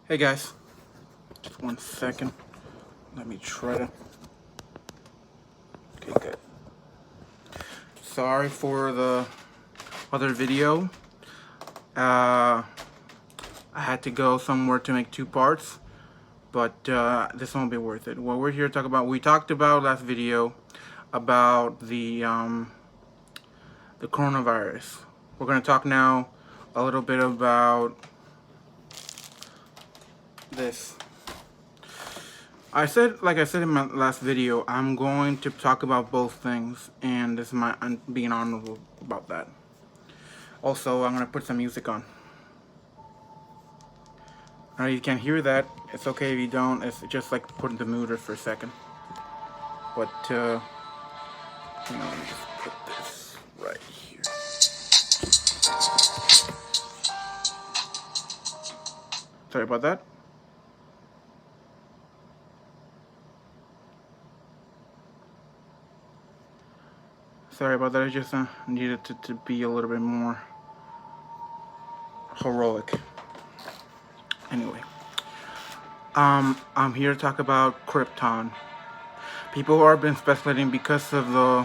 Hey guys, just 1 second. Let me try to. Okay, good. Sorry for the other video. I had to go somewhere to make 2 parts, but this won't be worth it. What we're here to talk about, we talked about last video about the coronavirus. We're gonna talk now a little bit about this. Like I said in my last video, I'm going to talk about both things, and I'm being honorable about that. Also, I'm gonna put some music on. Now you can hear that. It's okay if you don't. It's just like putting the mood for a second. But let me just put this right here. Sorry about that. Sorry about that. I just needed to be a little bit more heroic. Anyway, I'm here to talk about Krypton. People have been speculating because of a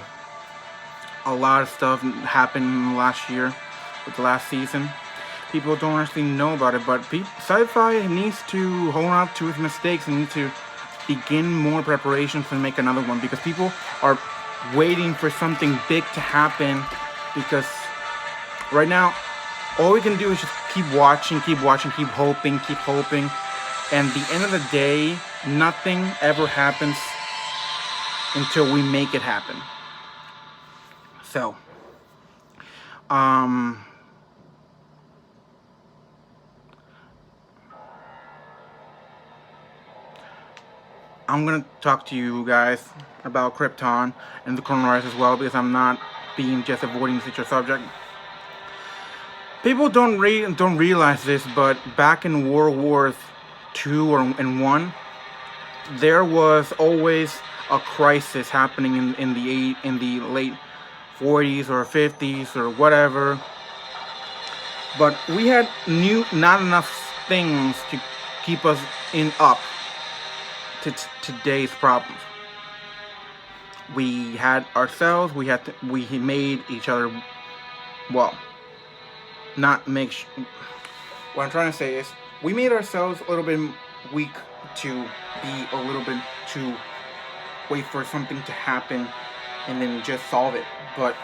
lot of stuff happened last year with the last season. People don't actually know about it, but sci-fi needs to hold on to its mistakes and needs to begin more preparations to make another one, because people are waiting for something big to happen, because right now all we can do is just keep watching, keep hoping, and at the end of the day, nothing ever happens until we make it happen. So, I'm gonna talk to you guys about Krypton and the coronavirus as well, because I'm not being just avoiding such a subject. People don't realize this, but back in World War II and One, there was always a crisis happening in the late 40s or 50s or whatever. But we had not enough things to keep us up to today's problems. We had ourselves. We made each other. Well, not make. What I'm trying to say is, we made ourselves a little bit weak to be a little bit to wait for something to happen and then just solve it. But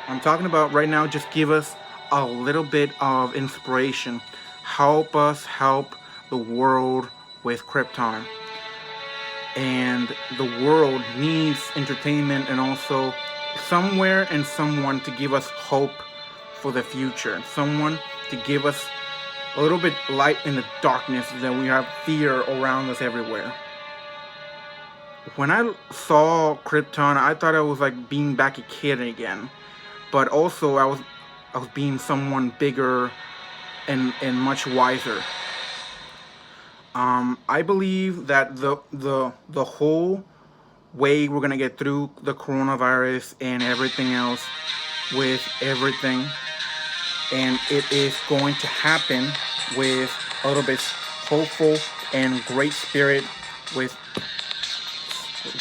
I'm talking about right now, just give us a little bit of inspiration. Help us help the world with Krypton. And the world needs entertainment, and also somewhere and someone to give us hope for the future. Someone to give us a little bit light in the darkness that we have fear around us everywhere. When I saw Krypton, I thought I was like being back a kid again, but also I was being someone bigger and much wiser. I believe that the whole way we're gonna get through the coronavirus and everything else with everything, and it is going to happen with a little bit hopeful and great spirit, with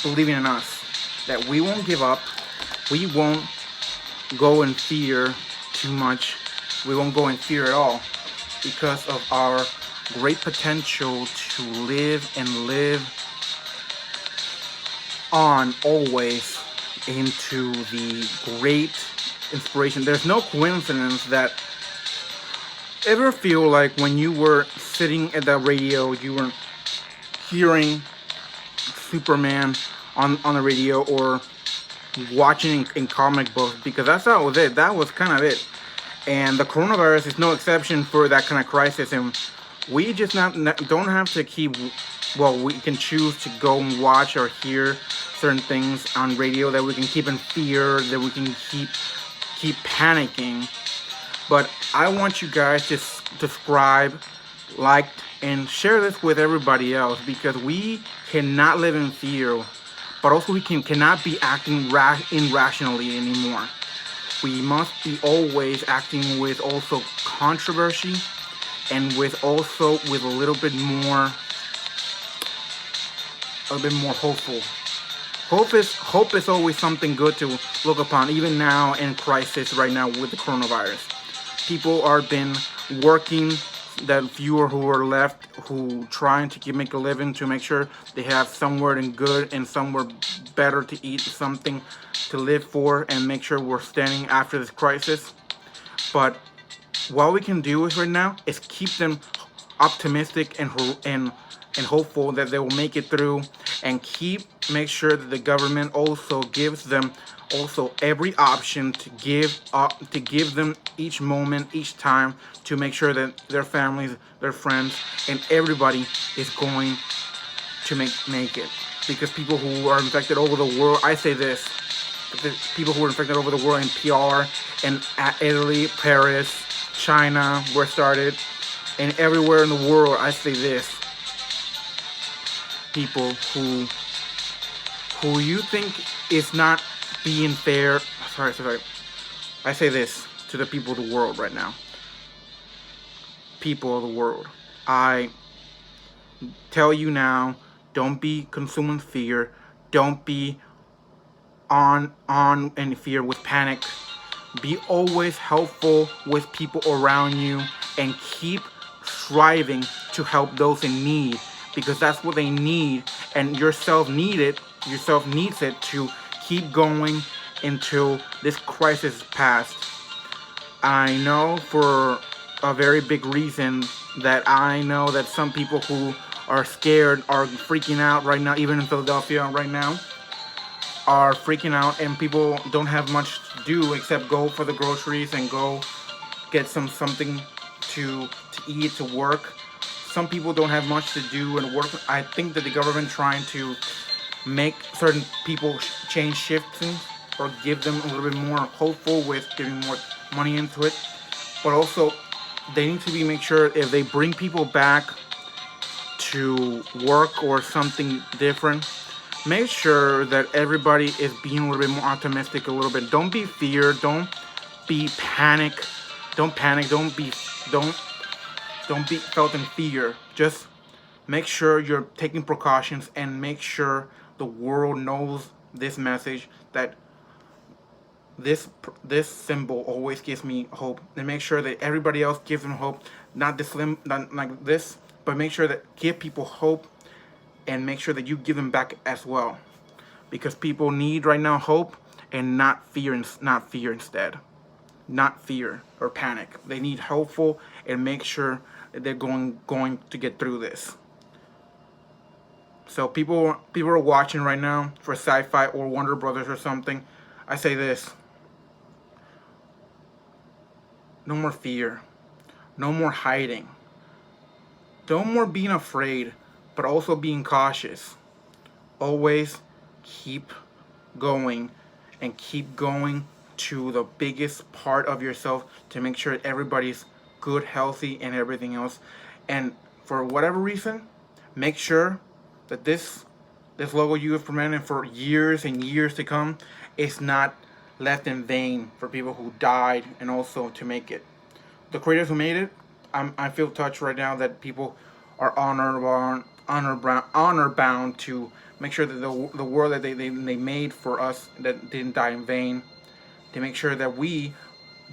believing in us, that we won't give up, we won't go in fear too much, we won't go in fear at all, because of our great potential to live on always into the great inspiration. There's no coincidence that ever feel like when you were sitting at the radio, you were hearing Superman on the radio, or watching in comic books, because that was it. That was kind of it. And the coronavirus is no exception for that kind of crisis, and we just don't have to keep. Well, we can choose to go and watch or hear certain things on radio that we can keep in fear, that we can keep panicking. But I want you guys to subscribe, like, and share this with everybody else, because we cannot live in fear, but also we cannot be acting irrationally anymore. We must be always acting with also controversy and with a little bit more hopeful. Hope is always something good to look upon, even now in crisis right now with the coronavirus. People are been working, that fewer who are left, who trying to make a living, to make sure they have somewhere and good and somewhere better to eat, something to live for, and make sure we're standing after this crisis. But what we can do is right now is keep them optimistic and hopeful that they will make it through, and make sure that the government also gives them also every option to give them each moment, each time, to make sure that their families, their friends, and everybody is going to make it. Because people who are infected over the world, I say this, the people who are infected over the world in PR and Italy, Paris, China, where it started, and everywhere in the world, I say this, people who you think is not being fair, sorry, I say this to the people of the world right now. People of the world, I tell you now, don't be consuming fear, don't be on in fear with panic. Be always helpful with people around you, and keep striving to help those in need, because that's what they need, and yourself needs it to keep going until this crisis is past. I know for a very big reason that I know that some people who are scared are freaking out right now, even in Philadelphia right now, are freaking out, and people don't have much to do except go for the groceries and go get something to eat, to work. Some people don't have much to do and work. I think that the government trying to make certain people change shifts, or give them a little bit more hopeful with giving more money into it. But also, they need to make sure if they bring people back to work or something different, make sure that everybody is being a little bit more optimistic a little bit. Don't be feared. Don't be panic. Don't panic. Don't be felt in fear. Just make sure you're taking precautions, and make sure the world knows this message, that this symbol always gives me hope, and make sure that everybody else gives them hope. Not like this, but make sure that give people hope, and make sure that you give them back as well, because people need right now hope, and not fear instead, not fear or panic. They need hopeful, and make sure that they're going to get through this. So people are watching right now for Sci-Fi or Wonder Brothers or something. I say this: no more fear, no more hiding, no more being afraid, but also being cautious. Always keep going, and keep going to the biggest part of yourself, to make sure everybody's good, healthy, and everything else. And for whatever reason, make sure that this logo you have promoted for years and years to come is not left in vain for people who died, and also to make it. The creators who made it, I feel touched right now that people are honor bound to make sure that the world that they made for us, that didn't die in vain, to make sure that we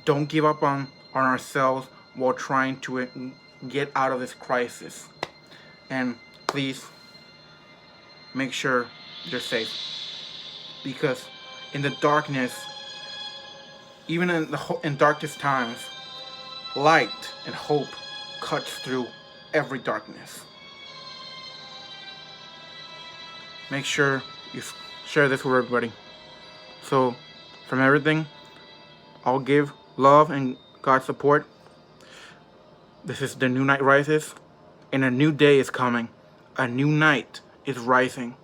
don't give up on ourselves while trying to get out of this crisis. And please make sure you're safe, because in the darkness, even in darkest times, light and hope cuts through every darkness. Make sure you share this with everybody. So, from everything, I'll give love and God's support. This is The New Night Rises, and a new day is coming. A new night is rising,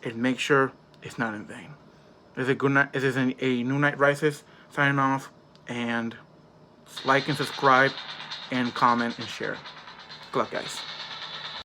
and make sure it's not in vain. This is a good night. This is a New Night Rises signing off, and like and subscribe and comment and share. Good luck, guys.